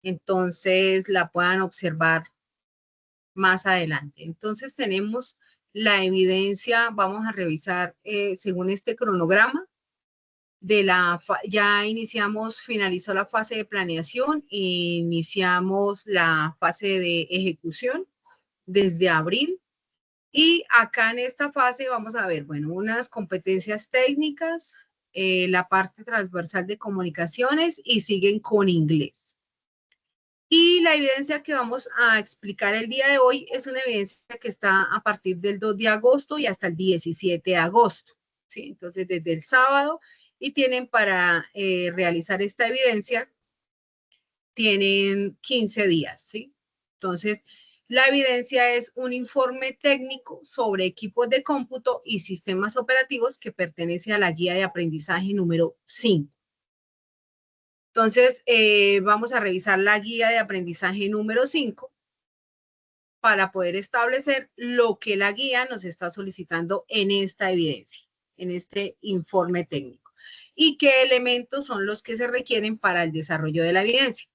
entonces la puedan observar más adelante. Entonces tenemos la evidencia, vamos a revisar según este cronograma ya finalizó la fase de planeación, iniciamos la fase de ejecución desde abril. Y acá en esta fase vamos a ver, bueno, unas competencias técnicas, la parte transversal de comunicaciones y siguen con inglés. Y la evidencia que vamos a explicar el día de hoy es una evidencia que está a partir del 2 de agosto y hasta el 17 de agosto, ¿sí? Entonces, desde el sábado, y tienen para realizar esta evidencia, tienen 15 días, ¿sí? Entonces, la evidencia es un informe técnico sobre equipos de cómputo y sistemas operativos que pertenece a la guía de aprendizaje número 5. Entonces, vamos a revisar la guía de aprendizaje número 5 para poder establecer lo que la guía nos está solicitando en esta evidencia, en este informe técnico, y qué elementos son los que se requieren para el desarrollo de la evidencia.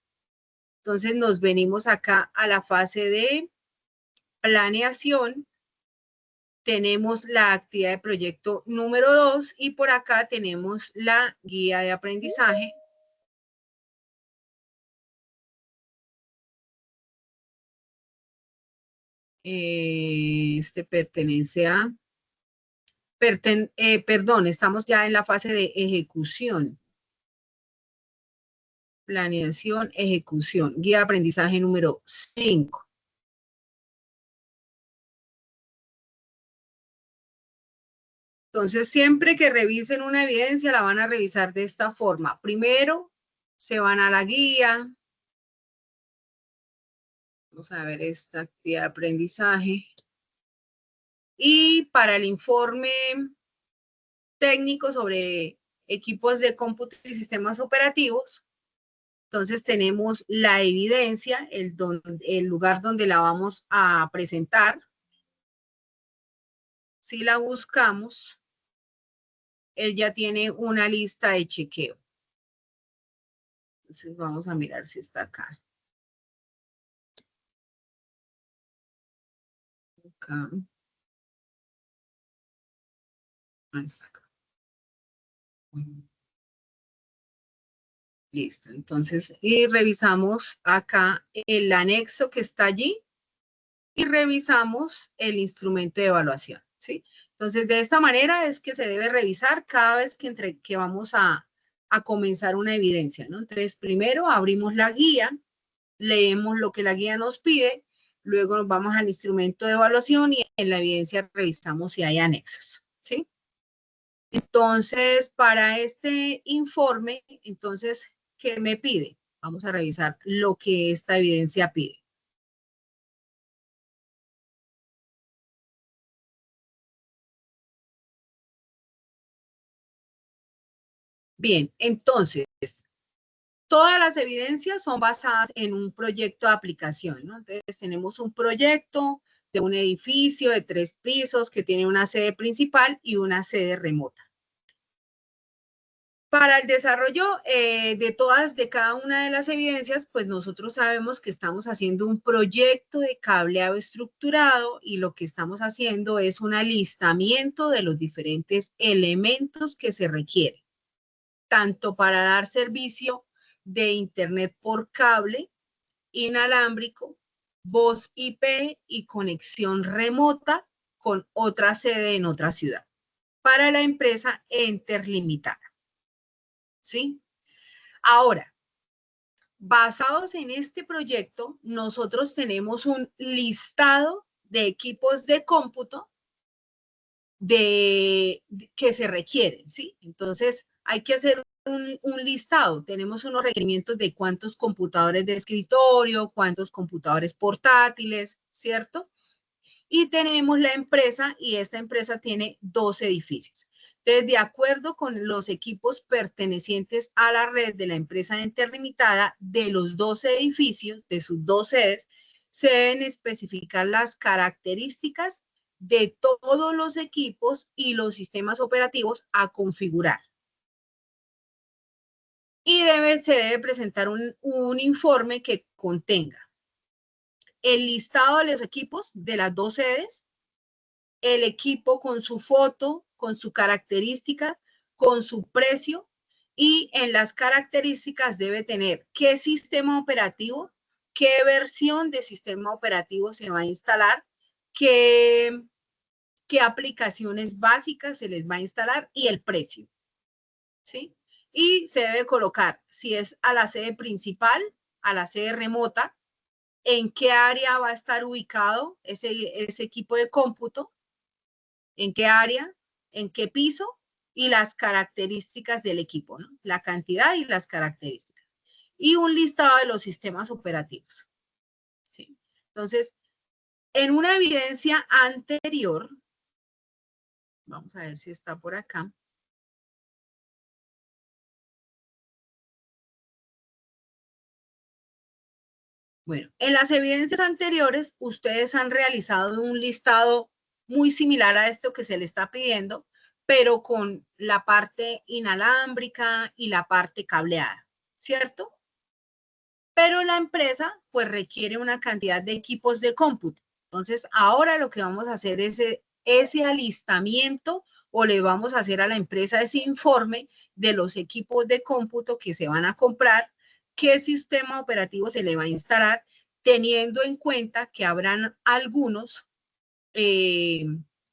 Entonces, nos venimos acá a la fase de planeación. Tenemos la actividad de proyecto número 2 y por acá tenemos la guía de aprendizaje. Este pertenece a, perdón, estamos ya en la fase de ejecución. Planeación, ejecución, guía de aprendizaje número 5. Entonces, siempre que revisen una evidencia, la van a revisar de esta forma. Primero, se van a la guía. Vamos a ver esta actividad de aprendizaje. Y para el informe técnico sobre equipos de cómputo y sistemas operativos, entonces tenemos la evidencia, el lugar donde la vamos a presentar. Si la buscamos, él ya tiene una lista de chequeo. Entonces vamos a mirar si está acá. Acá. Ahí está acá. Listo. Entonces, y revisamos acá el anexo que está allí y revisamos el instrumento de evaluación, ¿sí? Entonces, de esta manera es que se debe revisar cada vez que vamos a comenzar una evidencia, ¿no? Entonces, primero abrimos la guía, leemos lo que la guía nos pide, luego nos vamos al instrumento de evaluación y en la evidencia revisamos si hay anexos, ¿sí? Entonces, para este informe, entonces, ¿qué me pide? Vamos a revisar lo que esta evidencia pide. Bien, entonces, todas las evidencias son basadas en un proyecto de aplicación, ¿no? Entonces, tenemos un proyecto de un edificio de 3 pisos que tiene una sede principal y una sede remota. Para el desarrollo de cada una de las evidencias, pues nosotros sabemos que estamos haciendo un proyecto de cableado estructurado y lo que estamos haciendo es un alistamiento de los diferentes elementos que se requieren, tanto para dar servicio de Internet por cable, inalámbrico, voz IP y conexión remota con otra sede en otra ciudad, para la empresa Enter Limitada. ¿Sí? Ahora, basados en este proyecto, nosotros tenemos un listado de equipos de cómputo que se requieren, ¿sí? Entonces, hay que hacer un listado. Tenemos unos requerimientos de cuántos computadores de escritorio, cuántos computadores portátiles, ¿cierto? Y tenemos la empresa, y esta empresa tiene 2 edificios. Entonces, de acuerdo con los equipos pertenecientes a la red de la empresa interlimitada, de los 2 edificios, de sus 2 sedes, se deben especificar las características de todos los equipos y los sistemas operativos a configurar. y se debe presentar un informe que contenga el listado de los equipos de las dos sedes, el equipo con su foto, con su característica, con su precio, y en las características debe tener qué sistema operativo, qué versión de sistema operativo se va a instalar, qué aplicaciones básicas se les va a instalar y el precio, ¿sí? Y se debe colocar si es a la sede principal, a la sede remota, en qué área va a estar ubicado ese equipo de cómputo, en qué área, en qué piso y las características del equipo, ¿no? La cantidad y las características. Y un listado de los sistemas operativos. ¿Sí? Entonces, en una evidencia anterior, vamos a ver si está por acá. Bueno, en las evidencias anteriores, ustedes han realizado un listado muy similar a esto que se le está pidiendo, pero con la parte inalámbrica y la parte cableada, ¿cierto? Pero la empresa pues requiere una cantidad de equipos de cómputo. Entonces, ahora lo que vamos a hacer es ese alistamiento o le vamos a hacer a la empresa ese informe de los equipos de cómputo que se van a comprar, qué sistema operativo se le va a instalar, teniendo en cuenta que habrán algunos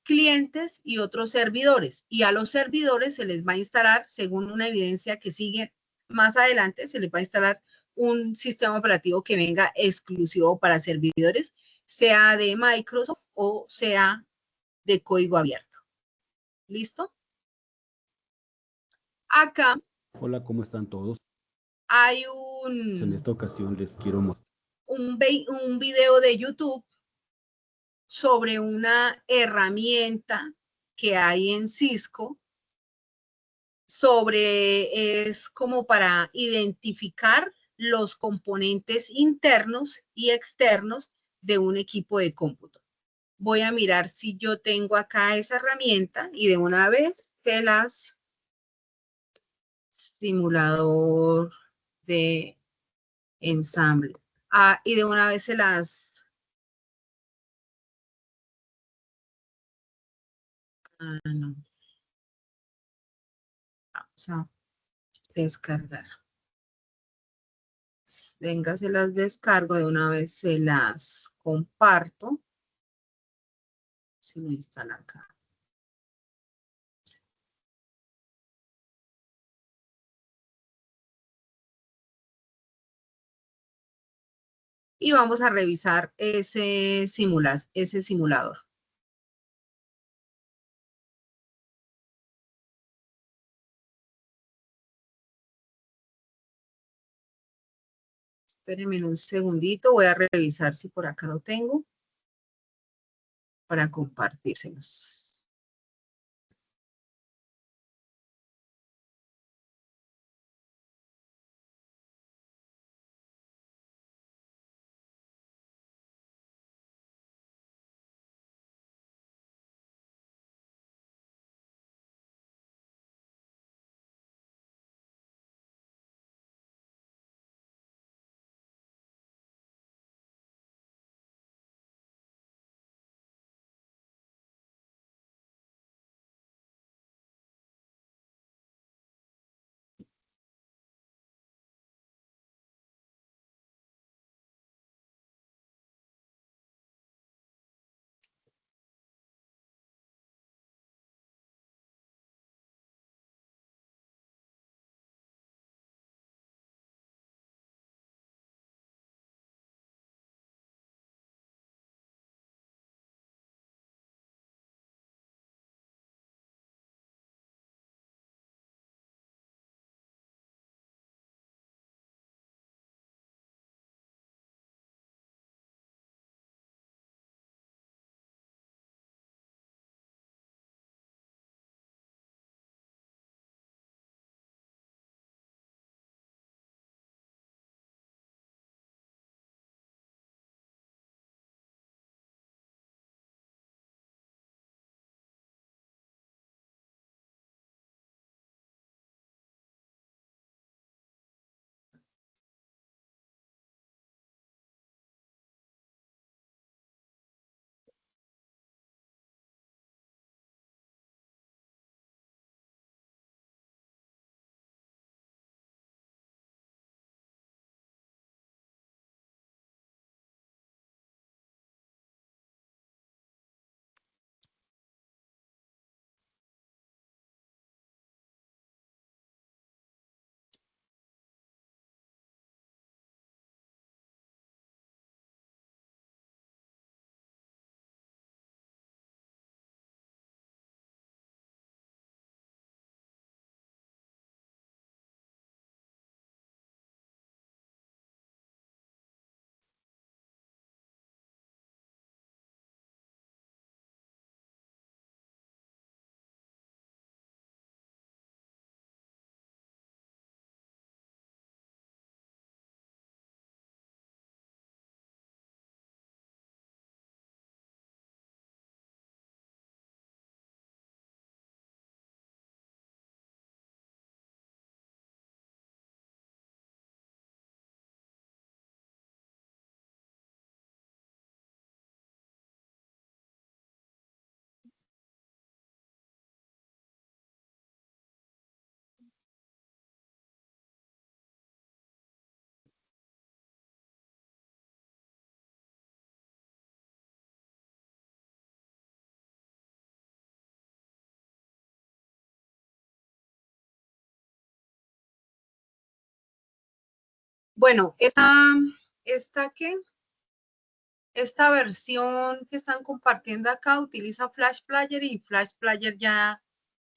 clientes y otros servidores. Y a los servidores se les va a instalar, según una evidencia que sigue más adelante, se les va a instalar un sistema operativo que venga exclusivo para servidores, sea de Microsoft o sea de código abierto. ¿Listo? Acá Hola, ¿cómo están todos? hay En esta ocasión les quiero mostrar. un video de YouTube sobre una herramienta que hay en Cisco es como para identificar los componentes internos y externos de un equipo de cómputo. Voy a mirar si yo tengo acá esa herramienta y de una vez te las simulador de ensamble. Y de una vez se las no, vamos a descargar. Venga, se las descargo, de una vez se las comparto. Si lo instala acá. Y vamos a revisar ese simulador. Espérenme un segundito, voy a revisar si por acá lo tengo para compartírselos. Bueno, esta versión que están compartiendo acá utiliza Flash Player y Flash Player ya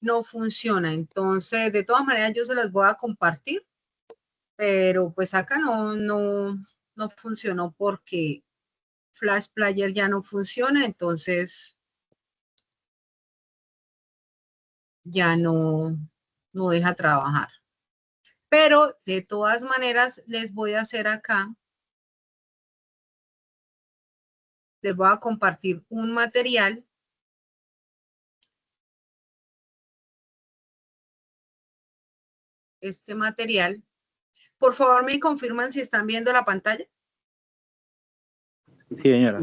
no funciona. Entonces, de todas maneras, yo se las voy a compartir, pero pues acá no funcionó porque Flash Player ya no funciona, entonces ya no deja trabajar. Pero de todas maneras, les voy a hacer acá, les voy a compartir un material. Este material. Por favor, me confirman si están viendo la pantalla. Sí, señora.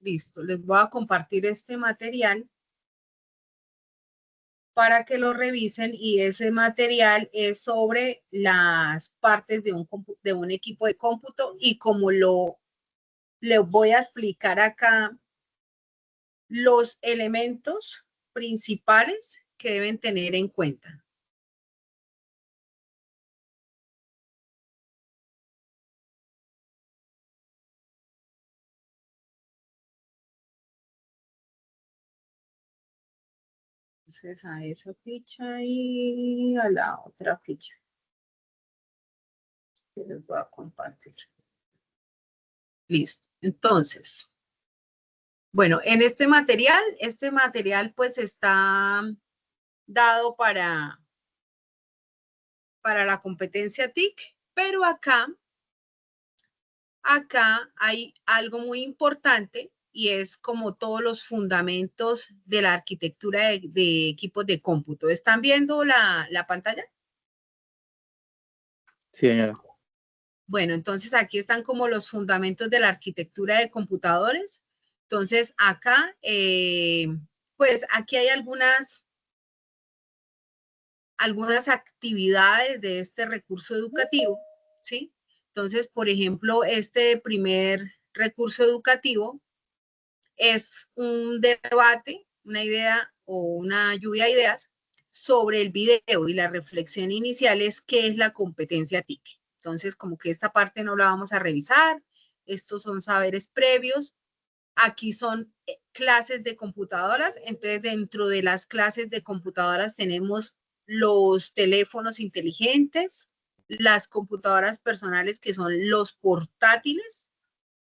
Listo, les voy a compartir este material para que lo revisen y ese material es sobre las partes de un equipo de cómputo y como les voy a explicar acá los elementos principales que deben tener en cuenta. Entonces a esa ficha y a la otra ficha que les voy a compartir. Listo. Entonces, bueno, en este material pues está dado para la competencia TIC, pero acá hay algo muy importante y es como todos los fundamentos de la arquitectura de equipos de cómputo. ¿Están viendo la pantalla? Sí, señora. Bueno, entonces aquí están como los fundamentos de la arquitectura de computadores. Entonces acá, pues aquí hay algunas actividades de este recurso educativo, ¿sí? Entonces, por ejemplo, este primer recurso educativo es un debate, una idea o una lluvia de ideas sobre el video y la reflexión inicial es qué es la competencia TIC. Entonces, como que esta parte no la vamos a revisar, estos son saberes previos. Aquí son clases de computadoras, entonces dentro de las clases de computadoras tenemos los teléfonos inteligentes, las computadoras personales que son los portátiles,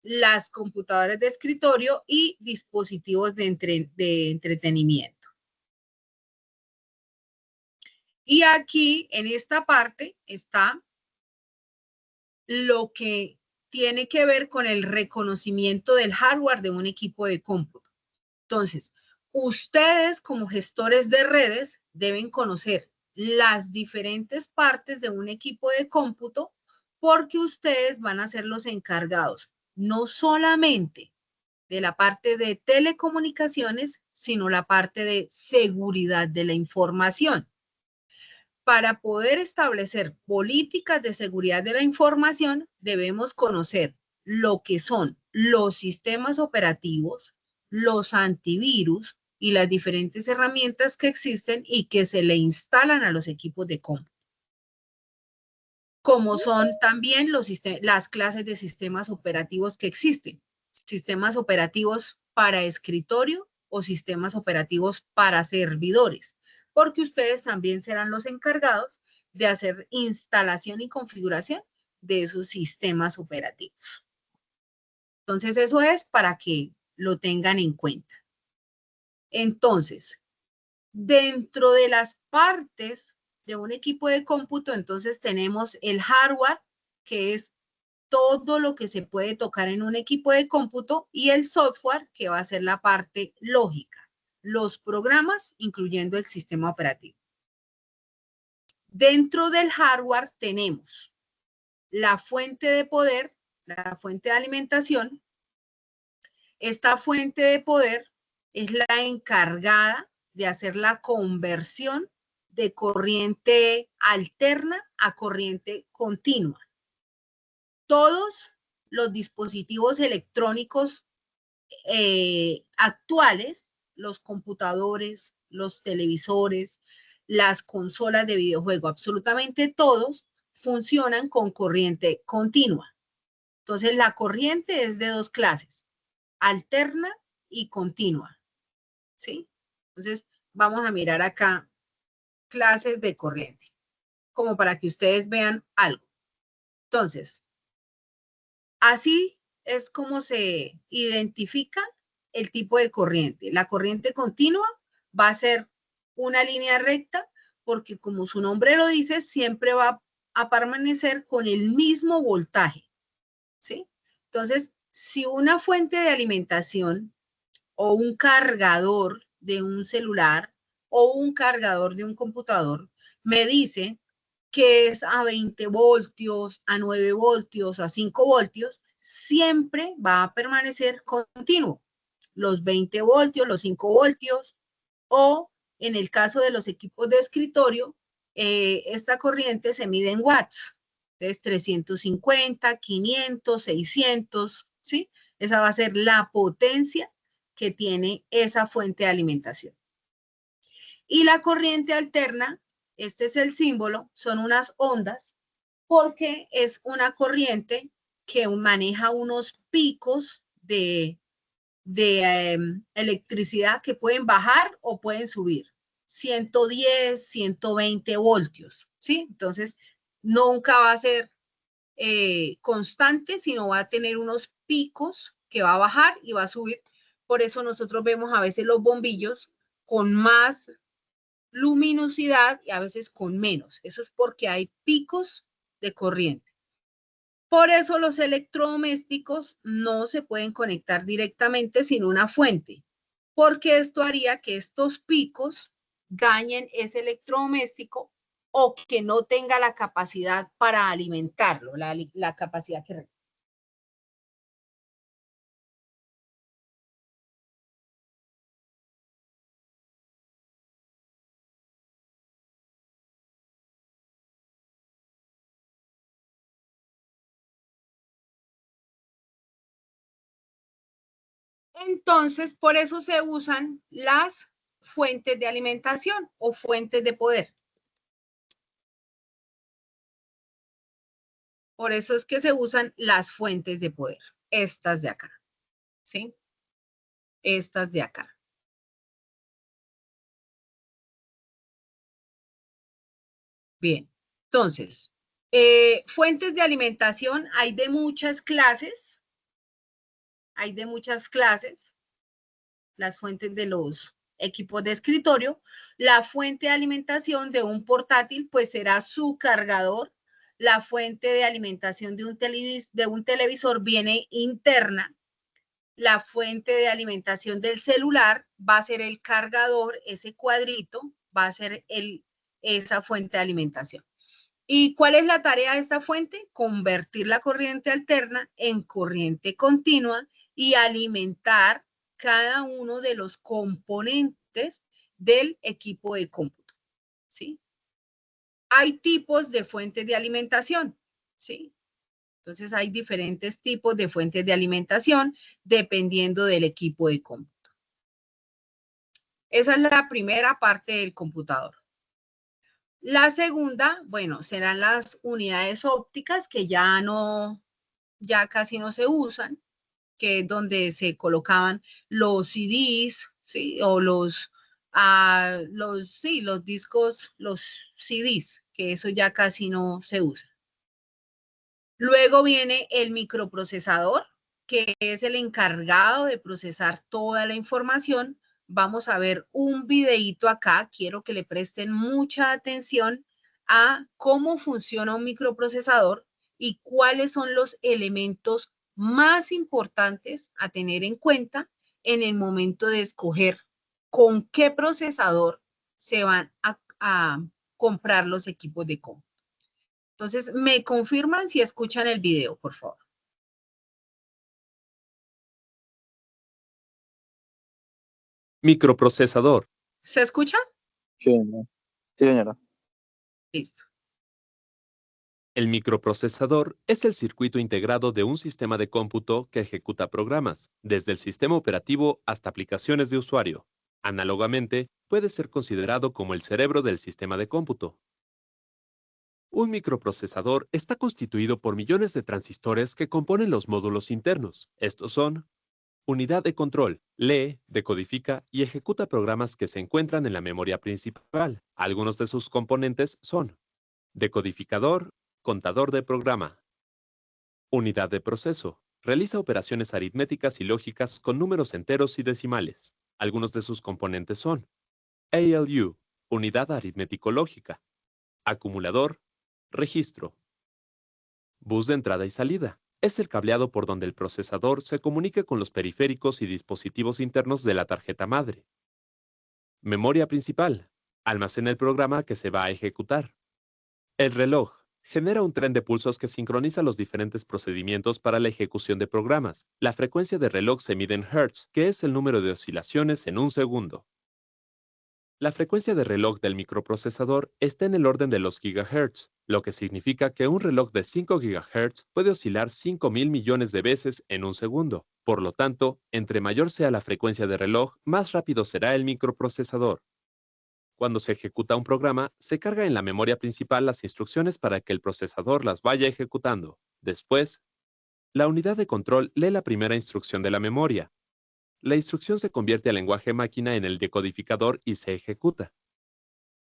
las computadoras de escritorio y dispositivos de entretenimiento. Y aquí en esta parte está lo que tiene que ver con el reconocimiento del hardware de un equipo de cómputo. Entonces, ustedes como gestores de redes deben conocer las diferentes partes de un equipo de cómputo porque ustedes van a ser los encargados no solamente de la parte de telecomunicaciones, sino la parte de seguridad de la información. Para poder establecer políticas de seguridad de la información, debemos conocer lo que son los sistemas operativos, los antivirus y las diferentes herramientas que existen y que se le instalan a los equipos de cómputo. Como son también las clases de sistemas operativos que existen. Sistemas operativos para escritorio o sistemas operativos para servidores, porque ustedes también serán los encargados de hacer instalación y configuración de esos sistemas operativos. Entonces, eso es para que lo tengan en cuenta. Entonces, dentro de las partes de un equipo de cómputo, entonces tenemos el hardware, que es todo lo que se puede tocar en un equipo de cómputo, y el software, que va a ser la parte lógica, los programas, incluyendo el sistema operativo. Dentro del hardware tenemos la fuente de poder, la fuente de alimentación. Esta fuente de poder es la encargada de hacer la conversión de corriente alterna a corriente continua. Todos los dispositivos electrónicos actuales los computadores, los televisores, las consolas de videojuego, absolutamente todos funcionan con corriente continua. Entonces, la corriente es de dos clases, alterna y continua, ¿sí? Entonces, vamos a mirar acá clases de corriente, como para que ustedes vean algo. Entonces, así es como se identifica el tipo de corriente. La corriente continua va a ser una línea recta porque, como su nombre lo dice, siempre va a permanecer con el mismo voltaje, ¿sí? Entonces, si una fuente de alimentación o un cargador de un celular o un cargador de un computador me dice que es a 20 voltios, a 9 voltios, a 5 voltios, siempre va a permanecer continuo. Los 20 voltios, los 5 voltios, o en el caso de los equipos de escritorio, esta corriente se mide en watts. Entonces, 350, 500, 600, ¿sí? Esa va a ser la potencia que tiene esa fuente de alimentación. Y la corriente alterna, este es el símbolo, son unas ondas, porque es una corriente que maneja unos picos de electricidad que pueden bajar o pueden subir. 110, 120 voltios, ¿sí? Entonces, nunca va a ser constante, sino va a tener unos picos que va a bajar y va a subir. Por eso nosotros vemos a veces los bombillos con más luminosidad y a veces con menos. Eso es porque hay picos de corriente. Por eso los electrodomésticos no se pueden conectar directamente sin una fuente, porque esto haría que estos picos dañen ese electrodoméstico o que no tenga la capacidad para alimentarlo, la capacidad que requiere. Entonces, por eso se usan las fuentes de alimentación o fuentes de poder. Por eso es que se usan las fuentes de poder, estas de acá, ¿sí? Estas de acá. Bien, entonces, fuentes de alimentación hay de muchas clases, las fuentes de los equipos de escritorio. La fuente de alimentación de un portátil, pues será su cargador. La fuente de alimentación de un televisor viene interna. La fuente de alimentación del celular va a ser el cargador, ese cuadrito va a ser esa fuente de alimentación. ¿Y cuál es la tarea de esta fuente? Convertir la corriente alterna en corriente continua y alimentar cada uno de los componentes del equipo de cómputo, ¿sí? Hay tipos de fuentes de alimentación, ¿sí? Entonces hay diferentes tipos de fuentes de alimentación dependiendo del equipo de cómputo. Esa es la primera parte del computador. La segunda, bueno, serán las unidades ópticas que ya casi no se usan, que es donde se colocaban los CDs, ¿sí? O los discos, los CDs, que eso ya casi no se usa. Luego viene el microprocesador, que es el encargado de procesar toda la información. Vamos a ver un videíto acá. Quiero que le presten mucha atención a cómo funciona un microprocesador y cuáles son los elementos más importantes a tener en cuenta en el momento de escoger con qué procesador se van a comprar los equipos de cómputo. Entonces, me confirman si escuchan el video, por favor. Microprocesador. ¿Se escucha? Sí, señora. Listo. El microprocesador es el circuito integrado de un sistema de cómputo que ejecuta programas, desde el sistema operativo hasta aplicaciones de usuario. Análogamente, puede ser considerado como el cerebro del sistema de cómputo. Un microprocesador está constituido por millones de transistores que componen los módulos internos. Estos son: unidad de control, lee, decodifica y ejecuta programas que se encuentran en la memoria principal. Algunos de sus componentes son: decodificador, contador de programa. Unidad de proceso, realiza operaciones aritméticas y lógicas con números enteros y decimales. Algunos de sus componentes son: ALU, unidad aritmético-lógica. Acumulador, registro. Bus de entrada y salida. Es el cableado por donde el procesador se comunica con los periféricos y dispositivos internos de la tarjeta madre. Memoria principal. Almacena el programa que se va a ejecutar. El reloj. Genera un tren de pulsos que sincroniza los diferentes procedimientos para la ejecución de programas. La frecuencia de reloj se mide en Hertz, que es el número de oscilaciones en un segundo. La frecuencia de reloj del microprocesador está en el orden de los gigahertz, lo que significa que un reloj de 5 GHz puede oscilar 5.000 millones de veces en un segundo. Por lo tanto, entre mayor sea la frecuencia de reloj, más rápido será el microprocesador. Cuando se ejecuta un programa, se carga en la memoria principal las instrucciones para que el procesador las vaya ejecutando. Después, la unidad de control lee la primera instrucción de la memoria. La instrucción se convierte al lenguaje máquina en el decodificador y se ejecuta.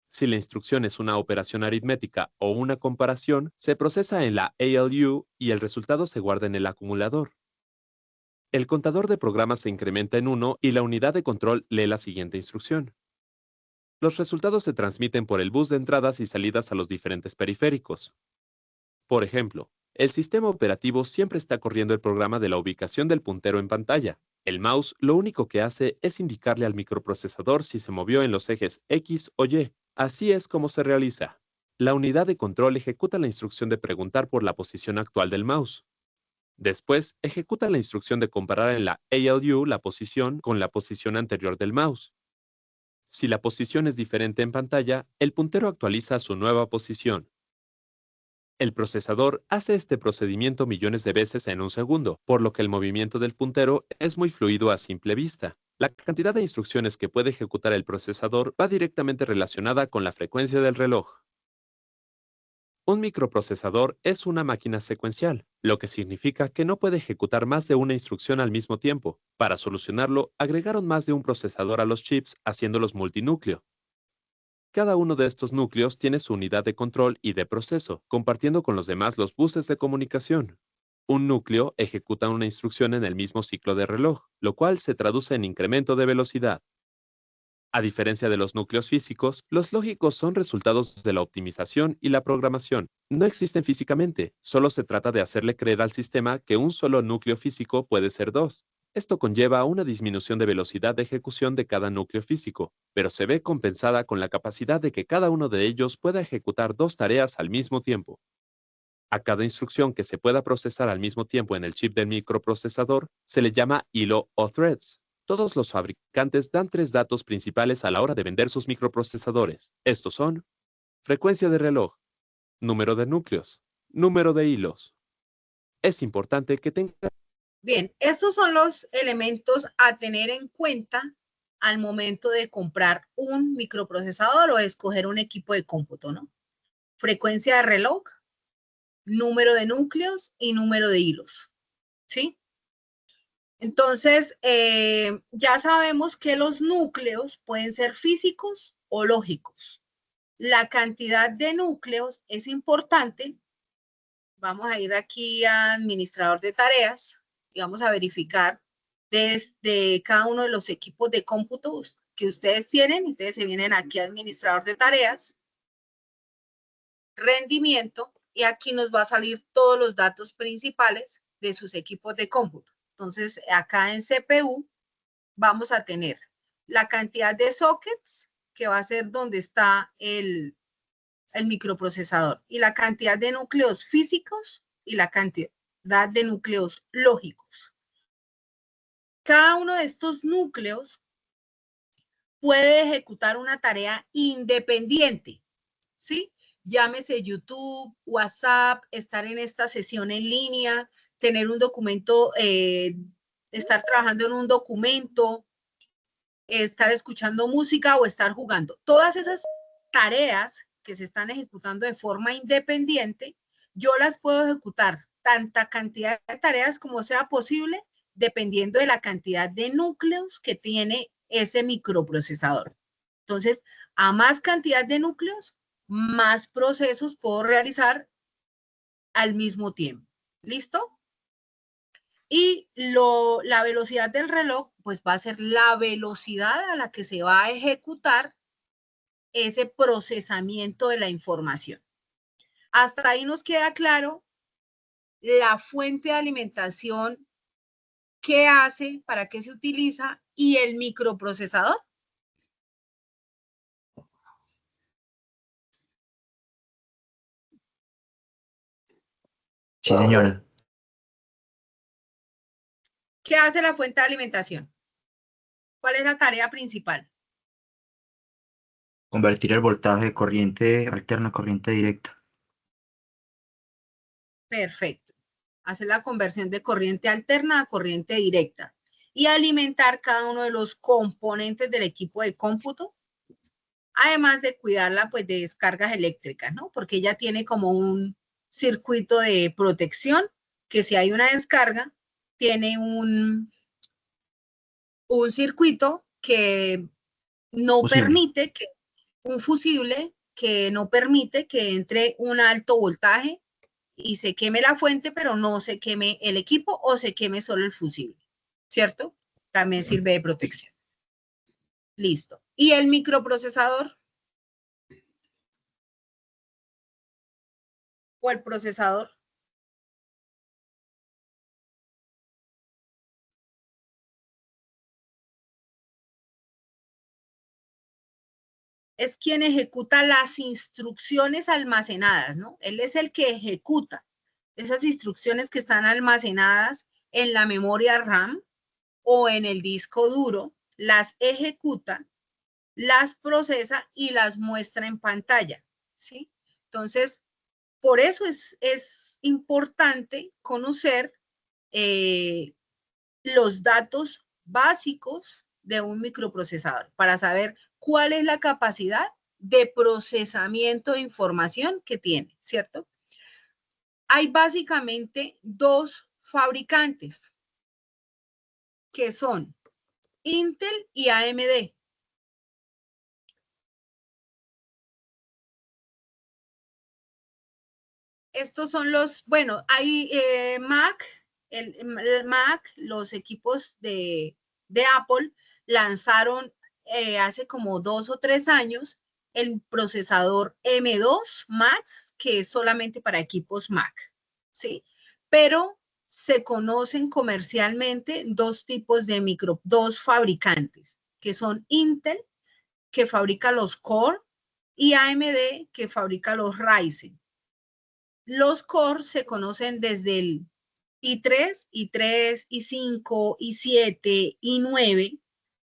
Si la instrucción es una operación aritmética o una comparación, se procesa en la ALU y el resultado se guarda en el acumulador. El contador de programas se incrementa en 1 y la unidad de control lee la siguiente instrucción. Los resultados se transmiten por el bus de entradas y salidas a los diferentes periféricos. Por ejemplo, el sistema operativo siempre está corriendo el programa de la ubicación del puntero en pantalla. El mouse lo único que hace es indicarle al microprocesador si se movió en los ejes X o Y. Así es como se realiza. La unidad de control ejecuta la instrucción de preguntar por la posición actual del mouse. Después, ejecuta la instrucción de comparar en la ALU la posición con la posición anterior del mouse. Si la posición es diferente en pantalla, el puntero actualiza su nueva posición. El procesador hace este procedimiento millones de veces en un segundo, por lo que el movimiento del puntero es muy fluido a simple vista. La cantidad de instrucciones que puede ejecutar el procesador va directamente relacionada con la frecuencia del reloj. Un microprocesador es una máquina secuencial, lo que significa que no puede ejecutar más de una instrucción al mismo tiempo. Para solucionarlo, agregaron más de un procesador a los chips, haciéndolos multinúcleo. Cada uno de estos núcleos tiene su unidad de control y de proceso, compartiendo con los demás los buses de comunicación. Un núcleo ejecuta una instrucción en el mismo ciclo de reloj, lo cual se traduce en incremento de velocidad. A diferencia de los núcleos físicos, los lógicos son resultados de la optimización y la programación. No existen físicamente, solo se trata de hacerle creer al sistema que un solo núcleo físico puede ser dos. Esto conlleva una disminución de velocidad de ejecución de cada núcleo físico, pero se ve compensada con la capacidad de que cada uno de ellos pueda ejecutar dos tareas al mismo tiempo. A cada instrucción que se pueda procesar al mismo tiempo en el chip del microprocesador se le llama hilo o threads. Todos los fabricantes dan tres datos principales a la hora de vender sus microprocesadores. Estos son: frecuencia de reloj, número de núcleos, número de hilos. Es importante que tenga... Bien, estos son los elementos a tener en cuenta al momento de comprar un microprocesador o escoger un equipo de cómputo, ¿no? Frecuencia de reloj, número de núcleos y número de hilos, ¿sí? Entonces, ya sabemos que los núcleos pueden ser físicos o lógicos. La cantidad de núcleos es importante. Vamos a ir aquí a administrador de tareas y vamos a verificar desde cada uno de los equipos de cómputo que ustedes tienen. Ustedes se vienen aquí a administrador de tareas, rendimiento, y aquí nos va a salir todos los datos principales de sus equipos de cómputo. Entonces, acá en CPU vamos a tener la cantidad de sockets, que va a ser donde está el microprocesador, y la cantidad de núcleos físicos y la cantidad de núcleos lógicos. Cada uno de estos núcleos puede ejecutar una tarea independiente, ¿sí? Llámese YouTube, WhatsApp, estar en esta sesión en línea, tener un documento, estar trabajando en un documento, estar escuchando música o estar jugando. Todas esas tareas que se están ejecutando de forma independiente, yo las puedo ejecutar tanta cantidad de tareas como sea posible, dependiendo de la cantidad de núcleos que tiene ese microprocesador. Entonces, a más cantidad de núcleos, más procesos puedo realizar al mismo tiempo. ¿Listo? Y la velocidad del reloj, pues va a ser la velocidad a la que se va a ejecutar ese procesamiento de la información. Hasta ahí nos queda claro la fuente de alimentación, qué hace, para qué se utiliza y el microprocesador. Sí, señora. ¿Qué hace la fuente de alimentación? ¿Cuál es la tarea principal? Convertir el voltaje de corriente alterna a corriente directa. Perfecto. Hacer la conversión de corriente alterna a corriente directa y alimentar cada uno de los componentes del equipo de cómputo, además de cuidarla pues de descargas eléctricas, ¿no? Porque ella tiene como un circuito de protección que si hay una descarga, tiene un circuito que no Fusible. permite que, un fusible que no permite que entre un alto voltaje y se queme la fuente, pero no se queme el equipo o se queme solo el fusible, ¿cierto? También sirve de protección. Listo. ¿Y el microprocesador? ¿O el procesador? Es quien ejecuta las instrucciones almacenadas, ¿no? Él es el que ejecuta esas instrucciones que están almacenadas en la memoria RAM o en el disco duro, las ejecuta, las procesa y las muestra en pantalla, ¿sí? Entonces, por eso es importante conocer los datos básicos de un microprocesador para saber cuál es la capacidad de procesamiento de información que tiene, ¿cierto? Hay básicamente dos fabricantes que son Intel y AMD. Estos son los, bueno, hay Mac, el Mac, los equipos de Apple lanzaron hace como 2 o 3 años el procesador M2 Max, que es solamente para equipos Mac, ¿sí? Pero se conocen comercialmente dos tipos de dos fabricantes, que son Intel, que fabrica los Core, y AMD, que fabrica los Ryzen. Los Core se conocen desde el i3, i3, i5, i7, i9.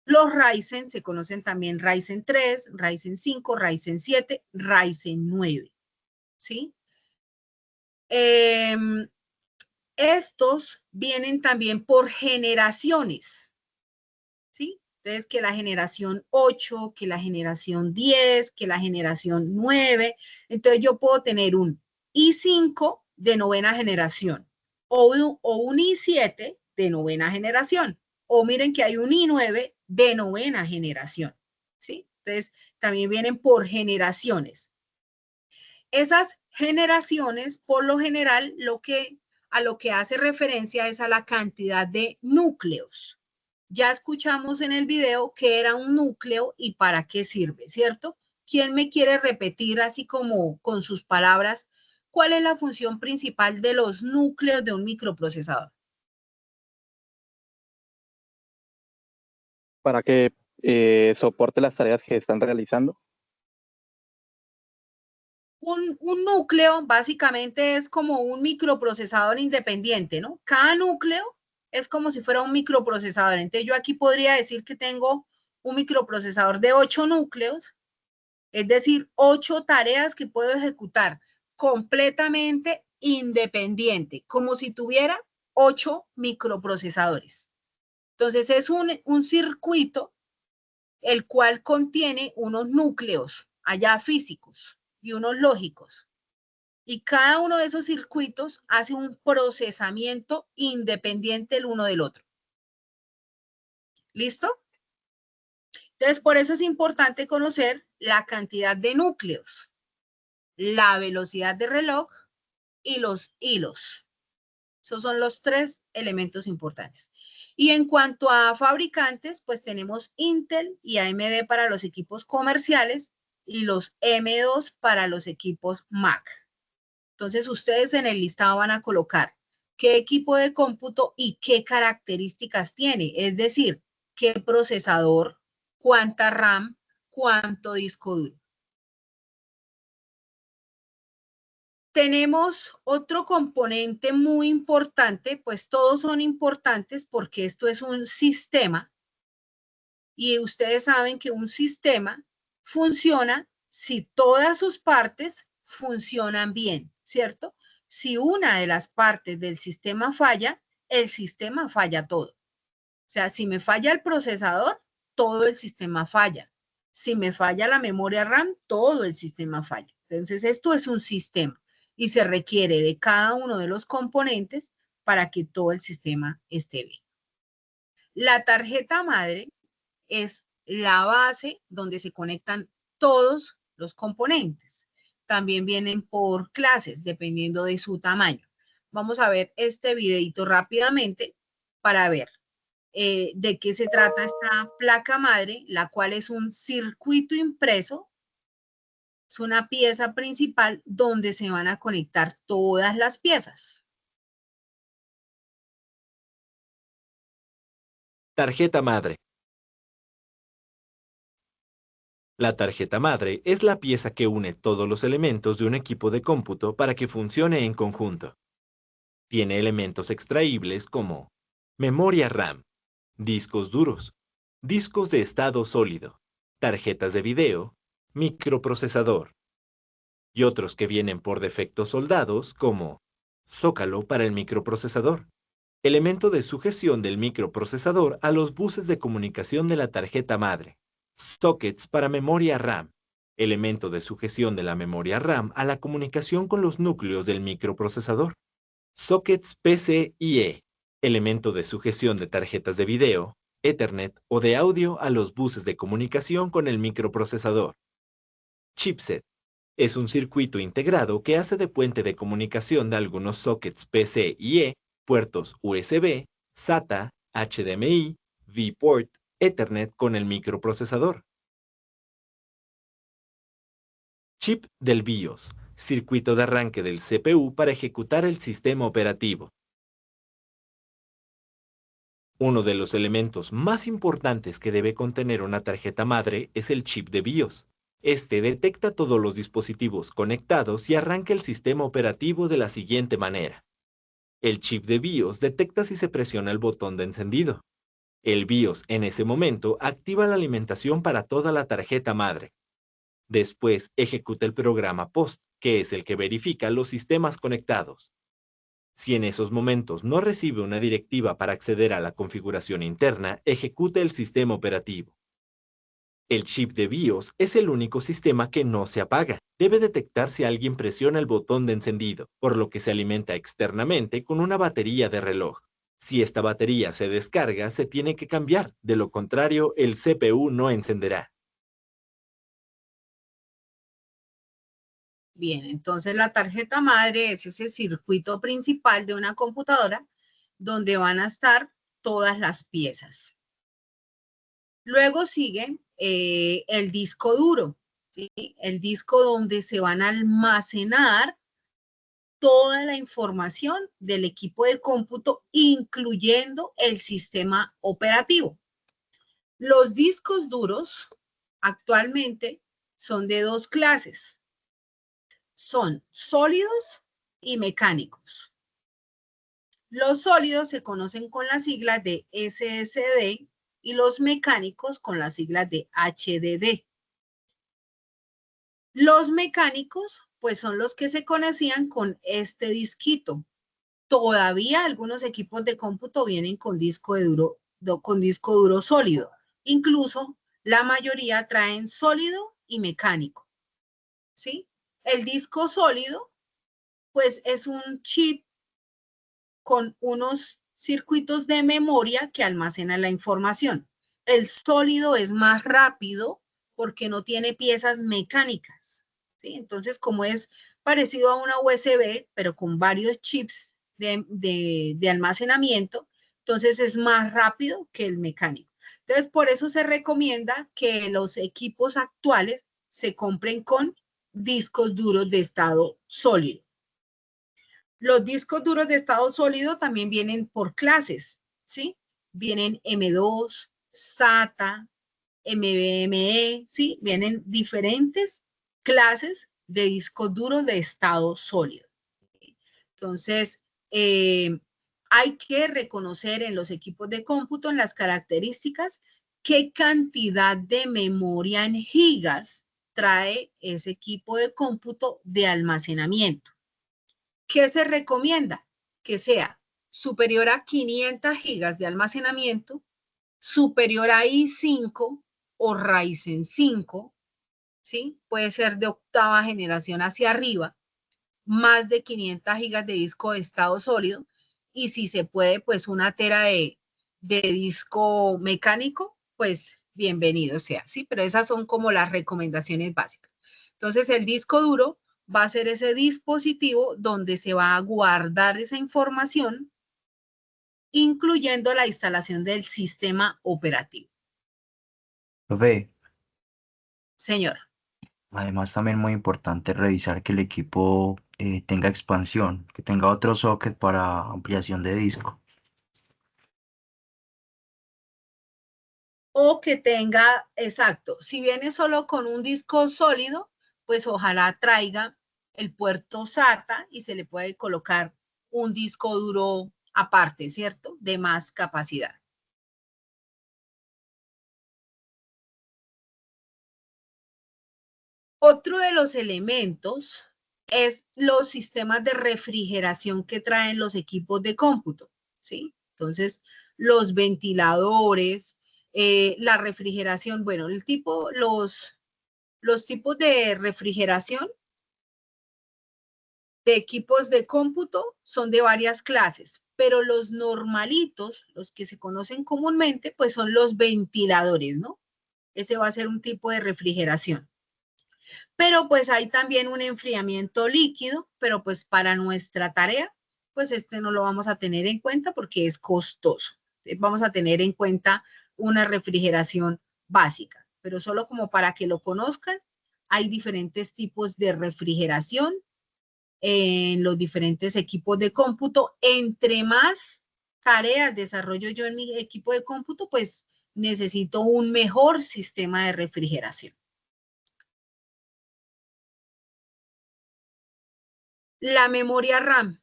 Los Ryzen se conocen también Ryzen 3, Ryzen 5, Ryzen 7, Ryzen 9. ¿Sí? Estos vienen también por generaciones. ¿Sí? Entonces, que la generación 8, que la generación 10, que la generación 9. Entonces, yo puedo tener un i5 de novena generación o un i7 de novena generación. O miren que hay un i9 de novena generación. ¿Sí? Entonces, también vienen por generaciones. Esas generaciones, por lo general, a lo que hace referencia es a la cantidad de núcleos. Ya escuchamos en el video qué era un núcleo y para qué sirve, ¿cierto? ¿Quién me quiere repetir así como con sus palabras cuál es la función principal de los núcleos de un microprocesador? Para que soporte las tareas que están realizando. Un núcleo básicamente es como un microprocesador independiente, ¿no? Cada núcleo es como si fuera un microprocesador. Entonces yo aquí podría decir que tengo un microprocesador de 8 núcleos, es decir, 8 tareas que puedo ejecutar completamente independiente, como si tuviera 8 microprocesadores. Entonces es un circuito el cual contiene unos núcleos allá físicos y unos lógicos. Y cada uno de esos circuitos hace un procesamiento independiente el uno del otro. ¿Listo? Entonces, por eso es importante conocer la cantidad de núcleos, la velocidad de reloj y los hilos. Esos son los 3 elementos importantes. Y en cuanto a fabricantes, pues tenemos Intel y AMD para los equipos comerciales y los M2 para los equipos Mac. Entonces, ustedes en el listado van a colocar qué equipo de cómputo y qué características tiene. Es decir, qué procesador, cuánta RAM, cuánto disco duro. Tenemos otro componente muy importante, pues todos son importantes porque esto es un sistema y ustedes saben que un sistema funciona si todas sus partes funcionan bien, ¿cierto? Si una de las partes del sistema falla, el sistema falla todo. O sea, si me falla el procesador, todo el sistema falla. Si me falla la memoria RAM, todo el sistema falla. Entonces, esto es un sistema y se requiere de cada uno de los componentes para que todo el sistema esté bien. La tarjeta madre es la base donde se conectan todos los componentes. También vienen por clases, dependiendo de su tamaño. Vamos a ver este videito rápidamente para ver de qué se trata esta placa madre, la cual es un circuito impreso. Es una pieza principal donde se van a conectar todas las piezas. Tarjeta madre. La tarjeta madre es la pieza que une todos los elementos de un equipo de cómputo para que funcione en conjunto. Tiene elementos extraíbles como memoria RAM, discos duros, discos de estado sólido, tarjetas de video, microprocesador, y otros que vienen por defecto soldados como zócalo para el microprocesador, elemento de sujeción del microprocesador a los buses de comunicación de la tarjeta madre, sockets para memoria RAM, elemento de sujeción de la memoria RAM a la comunicación con los núcleos del microprocesador, sockets PCIe, elemento de sujeción de tarjetas de video, Ethernet o de audio a los buses de comunicación con el microprocesador. Chipset. Es un circuito integrado que hace de puente de comunicación de algunos sockets PCIe, puertos USB, SATA, HDMI, V-port, Ethernet con el microprocesador. Chip del BIOS. Circuito de arranque del CPU para ejecutar el sistema operativo. Uno de los elementos más importantes que debe contener una tarjeta madre es el chip de BIOS. Este detecta todos los dispositivos conectados y arranca el sistema operativo de la siguiente manera. El chip de BIOS detecta si se presiona el botón de encendido. El BIOS en ese momento activa la alimentación para toda la tarjeta madre. Después ejecuta el programa POST, que es el que verifica los sistemas conectados. Si en esos momentos no recibe una directiva para acceder a la configuración interna, ejecuta el sistema operativo. El chip de BIOS es el único sistema que no se apaga. Debe detectar si alguien presiona el botón de encendido, por lo que se alimenta externamente con una batería de reloj. Si esta batería se descarga, se tiene que cambiar. De lo contrario, el CPU no encenderá. Bien, entonces la tarjeta madre es ese circuito principal de una computadora donde van a estar todas las piezas. Luego sigue el disco duro, ¿sí? El disco donde se van a almacenar toda la información del equipo de cómputo, incluyendo el sistema operativo. Los discos duros actualmente son de 2 clases. Son sólidos y mecánicos. Los sólidos se conocen con las siglas de SSD y los mecánicos con las siglas de HDD. Los mecánicos, pues son los que se conocían con este disquito. Todavía algunos equipos de cómputo vienen con disco duro sólido. Incluso La mayoría traen sólido y mecánico, ¿sí? El disco sólido, pues es un chip con unos circuitos de memoria que almacenan la información. El sólido es más rápido porque no tiene piezas mecánicas, ¿sí? Entonces, como es parecido a una USB, pero con varios chips de almacenamiento, entonces es más rápido que el mecánico. Entonces, por eso se recomienda que los equipos actuales se compren con discos duros de estado sólido. Los discos duros de estado sólido también vienen por clases, ¿sí? Vienen M2, SATA, NVMe, ¿sí? Vienen diferentes clases de discos duros de estado sólido. Entonces, hay que reconocer en los equipos de cómputo, en las características, qué cantidad de memoria en gigas trae ese equipo de cómputo de almacenamiento. ¿Qué se recomienda? Que sea superior a 500 gigas de almacenamiento, superior a i5 o Ryzen 5, ¿sí? Puede ser de octava generación hacia arriba, más de 500 gigas de disco de estado sólido, y si se puede, pues una tera de disco mecánico, pues bienvenido sea, ¿sí? Pero esas son como las recomendaciones básicas. Entonces, el disco duro va a ser ese dispositivo donde se va a guardar esa información, incluyendo la instalación del sistema operativo. Profe, Señor. además también muy importante revisar que el equipo tenga expansión, que tenga otro socket para ampliación de disco. O que tenga, exacto, si viene solo con un disco sólido, pues ojalá traiga el puerto SATA y se le puede colocar un disco duro aparte, ¿cierto? De más capacidad. Otro de los elementos es los sistemas de refrigeración que traen los equipos de cómputo, ¿sí? Entonces, los ventiladores, la refrigeración, bueno, los tipos de refrigeración de equipos de cómputo son de varias clases, pero los normalitos, los que se conocen comúnmente, pues son los ventiladores, ¿no? Ese va a ser un tipo de refrigeración. Pero pues hay también un enfriamiento líquido, pero pues para nuestra tarea, pues este no lo vamos a tener en cuenta porque es costoso. Vamos a tener en cuenta una refrigeración básica, pero solo como para que lo conozcan, hay diferentes tipos de refrigeración en los diferentes equipos de cómputo. Entre más tareas desarrollo yo en mi equipo de cómputo, pues necesito un mejor sistema de refrigeración. La memoria RAM.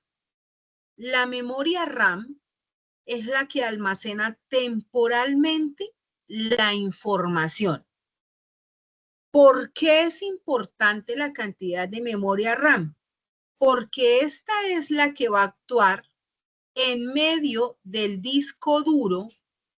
La memoria RAM es la que almacena temporalmente la información. ¿Por qué es importante la cantidad de memoria RAM? Porque esta es la que va a actuar en medio del disco duro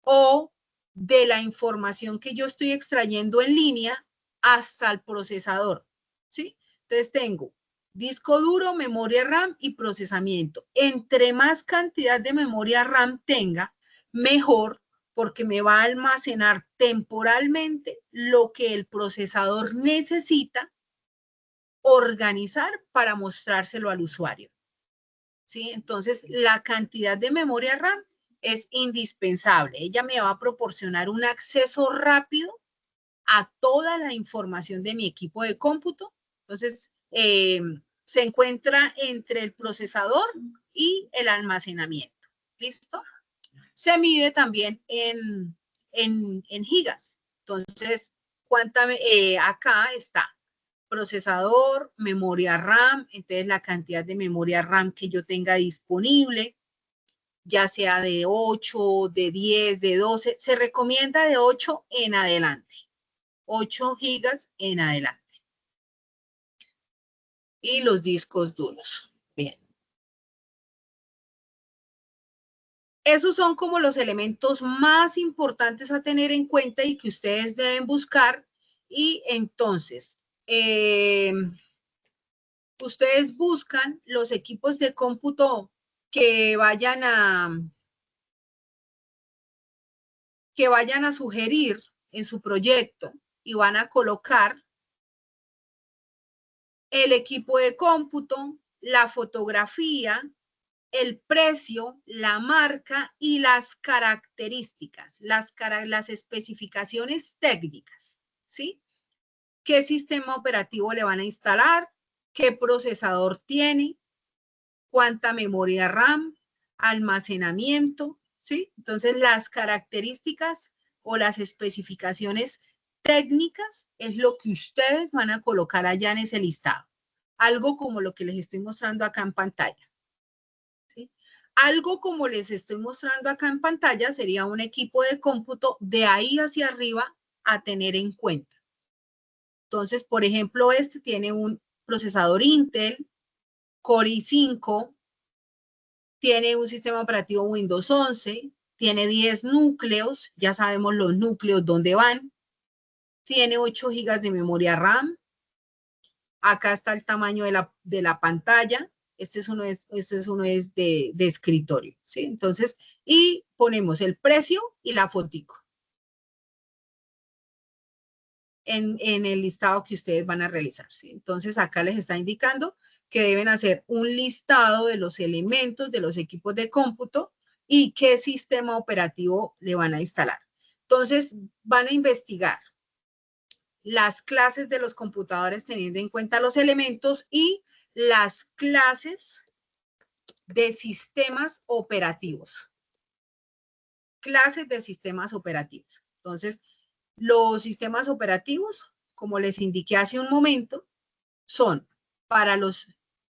o de la información que yo estoy extrayendo en línea hasta el procesador, ¿sí? Entonces tengo disco duro, memoria RAM y procesamiento. Entre más cantidad de memoria RAM tenga, mejor, porque me va a almacenar temporalmente lo que el procesador necesita organizar para mostrárselo al usuario. ¿Sí? Entonces, la cantidad de memoria RAM es indispensable. Ella me va a proporcionar un acceso rápido a toda la información de mi equipo de cómputo. Entonces, se encuentra entre el procesador y el almacenamiento. ¿Listo? Se mide también en gigas. Entonces, acá está procesador, memoria RAM, entonces la cantidad de memoria RAM que yo tenga disponible, ya sea de 8, de 10, de 12, se recomienda de 8 en adelante, 8 gigas en adelante. Y los discos duros. Bien. Esos son como los elementos más importantes a tener en cuenta y que ustedes deben buscar. Y entonces, ustedes buscan los equipos de cómputo que vayan a sugerir en su proyecto y van a colocar el equipo de cómputo, la fotografía, el precio, la marca y las características, las especificaciones técnicas, ¿sí? ¿Qué sistema operativo le van a instalar? ¿Qué procesador tiene? ¿Cuánta memoria RAM? Almacenamiento, ¿sí? Entonces, las características o las especificaciones técnicas es lo que ustedes van a colocar allá en ese listado. Algo como lo que les estoy mostrando acá en pantalla. ¿Sí? Algo como les estoy mostrando acá en pantalla sería un equipo de cómputo de ahí hacia arriba a tener en cuenta. Entonces, por ejemplo, este tiene un procesador Intel, Core i5, tiene un sistema operativo Windows 11, tiene 10 núcleos, ya sabemos los núcleos dónde van, tiene 8 GB de memoria RAM, acá está el tamaño de la pantalla, este es uno de escritorio, ¿sí? Entonces, y ponemos el precio y la fotico en el listado que ustedes van a realizar, ¿sí? Entonces, acá les está indicando que deben hacer un listado de los elementos de los equipos de cómputo y qué sistema operativo le van a instalar. Entonces, van a investigar las clases de los computadores teniendo en cuenta los elementos y las clases de sistemas operativos. Clases de sistemas operativos. Entonces, los sistemas operativos, como les indiqué hace un momento, son para los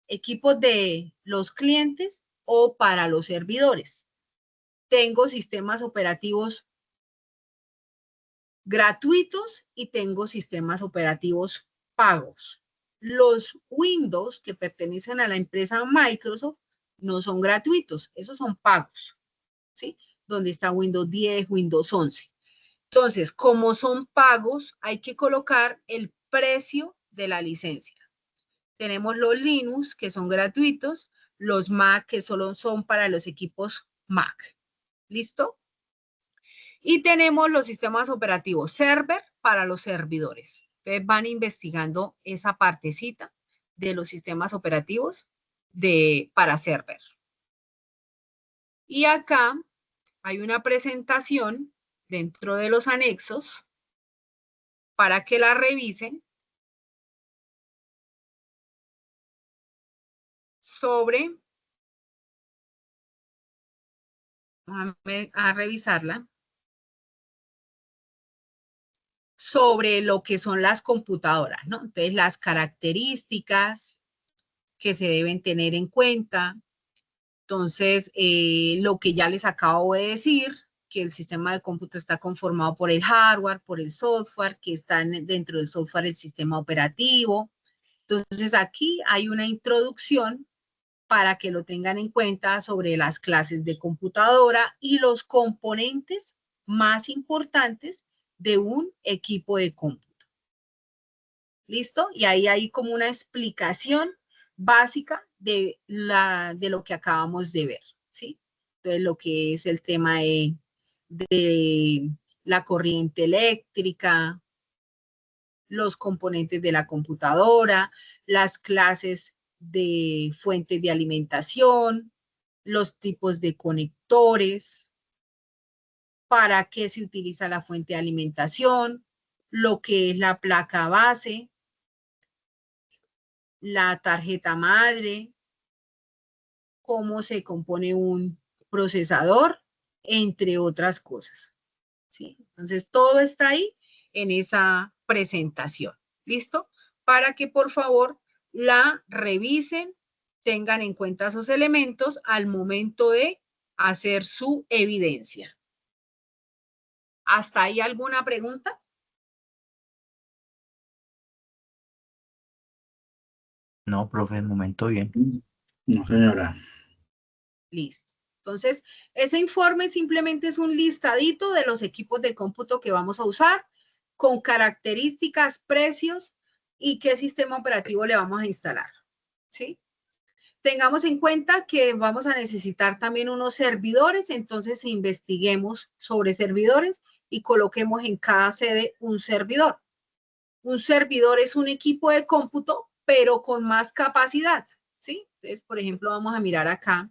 equipos de los clientes o para los servidores. Tengo sistemas operativos gratuitos y tengo sistemas operativos pagos. Los Windows que pertenecen a la empresa Microsoft no son gratuitos, esos son pagos, ¿sí? Donde está Windows 10, Windows 11. Entonces, como son pagos, hay que colocar el precio de la licencia. Tenemos los Linux, que son gratuitos, los Mac, que solo son para los equipos Mac. ¿Listo? Y tenemos los sistemas operativos server para los servidores. Entonces van investigando esa partecita de los sistemas operativos para server. Y acá hay una presentación dentro de los anexos para que la revisen sobre, a revisarla, sobre lo que son las computadoras, ¿no? Entonces, las características que se deben tener en cuenta. Entonces, lo que ya les acabo de decir, que el sistema de cómputo está conformado por el hardware, por el software, que está dentro del software el sistema operativo. Entonces, aquí hay una introducción para que lo tengan en cuenta sobre las clases de computadora y los componentes más importantes de un equipo de cómputo. ¿Listo? Y ahí hay como una explicación básica de lo que acabamos de ver, ¿sí? Entonces, lo que es el tema de la corriente eléctrica, los componentes de la computadora, las clases de fuentes de alimentación, los tipos de conectores, para qué se utiliza la fuente de alimentación, lo que es la placa base, la tarjeta madre, cómo se compone un procesador, entre otras cosas. ¿Sí? Entonces, todo está ahí en esa presentación. ¿Listo? Para que por favor la revisen, tengan en cuenta esos elementos al momento de hacer su evidencia. ¿Hasta ahí alguna pregunta? No, profe, de momento bien. No, señora. Listo. Entonces, ese informe simplemente es un listadito de los equipos de cómputo que vamos a usar, con características, precios y qué sistema operativo le vamos a instalar, ¿sí? Tengamos en cuenta que vamos a necesitar también unos servidores, entonces investiguemos sobre servidores y coloquemos en cada sede un servidor. Un servidor es un equipo de cómputo, pero con más capacidad, ¿sí? Entonces, por ejemplo, vamos a mirar acá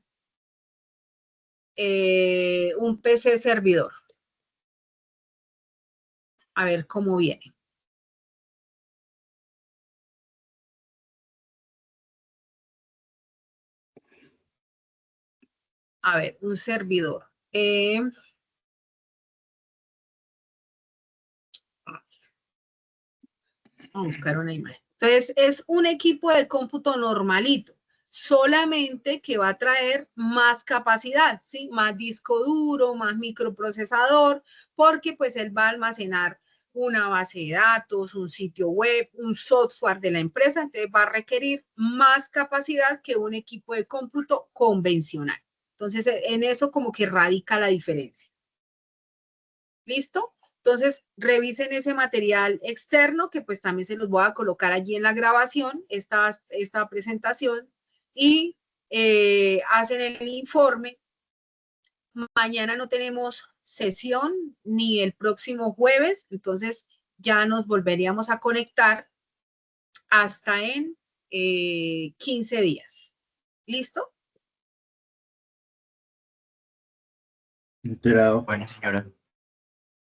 un PC servidor. A ver cómo viene. A ver, un servidor. Vamos a buscar una imagen. Entonces, es un equipo de cómputo normalito, solamente que va a traer más capacidad, ¿sí? Más disco duro, más microprocesador, porque pues él va a almacenar una base de datos, un sitio web, un software de la empresa, entonces va a requerir más capacidad que un equipo de cómputo convencional. Entonces, en eso como que radica la diferencia. ¿Listo? Entonces, revisen ese material externo, que pues también se los voy a colocar allí en la grabación, esta presentación, y hacen el informe. Mañana no tenemos sesión, ni el próximo jueves, entonces ya nos volveríamos a conectar hasta en 15 días. ¿Listo? Enterado. Bueno, señora.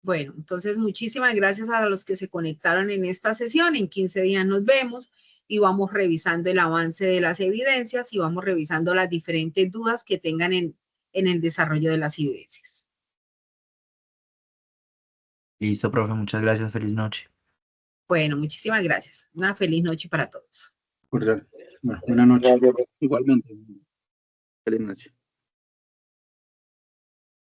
Bueno, entonces muchísimas gracias a los que se conectaron en esta sesión. En 15 días nos vemos y vamos revisando el avance de las evidencias y vamos revisando las diferentes dudas que tengan en el desarrollo de las evidencias. Listo, profe, muchas gracias. Feliz noche. Bueno, muchísimas gracias. Una feliz noche para todos. Cordial. Bueno, buenas noches. Gracias, igualmente. Feliz noche.